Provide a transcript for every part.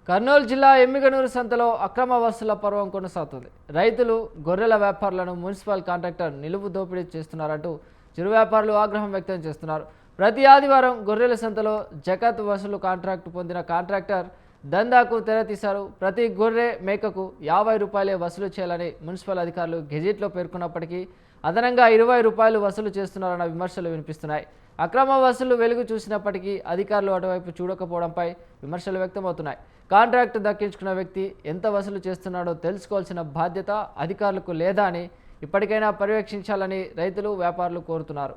కర్నూలు జిల్లా ఎమ్మిగనూరు సంతలో అక్రమ వసూళ్ల పర్వం కొనసాగుతుంది. రైతులు, గొర్రెల వ్యాపారులను మున్సిపల్ కాంట్రాక్టర్ నిలువు దోపిడీ చేస్తున్నారంటూ చిరు వ్యాపారులు ఆగ్రహం వ్యక్తం చేస్తున్నారు. ప్రతి ఆదివారం గొర్రెల సంతలో జకాత్ వసూలు కాంట్రాక్టు పొందిన కాంట్రాక్టర్ దందాకు తెరతీశారు. ప్రతి గొర్రె మేకకు 50 రూపాయలే వసూలు చేయాలని మున్సిపల్ అధికారులు గెజెట్లో పేర్కొన్నప్పటికీ అదనంగా 20 రూపాయలు వసూలు చేస్తున్నారన్న విమర్శలు వినిపిస్తున్నాయి. అక్రమ వసూలు వెలుగు చూసినప్పటికీ అధికారులు అటువైపు చూడకపోవడంపై విమర్శలు వ్యక్తమవుతున్నాయి. కాంట్రాక్ట్ దక్కించుకున్న వ్యక్తి ఎంత వసూలు చేస్తున్నాడో తెలుసుకోవాల్సిన బాధ్యత అధికారులకు లేదా అని ఇప్పటికైనా పర్యవేక్షించాలని రైతులు, వ్యాపారులు కోరుతున్నారు.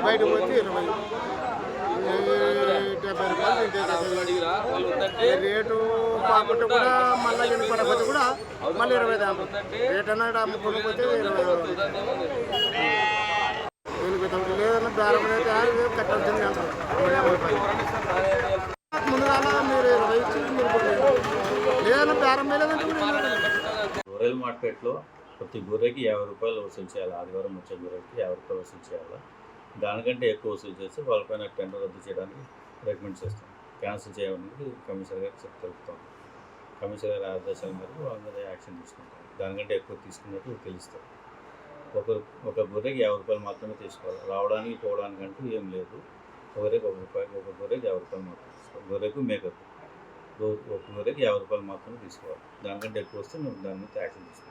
బయట పోతే 20 రేటు కాకుండా కూడా మళ్ళీ పడకపోతే కూడా మళ్ళీ 20 దాకా రేట్ అన్నాడు అమ్ముకుని పోతే 20 లేదన్నా బేరం అయితే కట్టాల్సింది అంటారు. ముందుగా మీరు 20 ఇచ్చి మీరు లేదన్నా బేరం లేదంటే గొర్రెల మార్కెట్లో ప్రతి గొర్రెకి 50 రూపాయలు వసూలు చేయాలి. ఆదివారం వచ్చే గొర్రెకి 50 రూపాయలు వసూలు చేయాలి. దానికంటే ఎక్కువ వసూలు చేస్తే వాళ్ళపైన టెండర్ రద్దు చేయడానికి రికమెండ్ చేస్తాం. క్యాన్సిల్ చేయడానికి కమిషనర్ గారికి తెలుపుతాం. కమిషనర్ గారి ఆదేశాల మేరకు వాళ్ళ మీద యాక్షన్ తీసుకుంటాం. దానికంటే ఎక్కువ తీసుకున్నట్టు తెలుస్తాం. ఒక గొర్రెకి 50 రూపాయలు మాత్రమే తీసుకోవాలి. రావడానికి పోవడానికంటూ ఏం లేదు. ఒక గొర్రెకి 50 రూపాయలు మాత్రమే తీసుకోవాలి. గొర్రెకు మేకకు ఒక గొర్రెకి 50 రూపాయలు మాత్రమే తీసుకోవాలి. దానికంటే ఎక్కువ వస్తే మేము దాని మీద యాక్షన్ తీసుకుంటాం.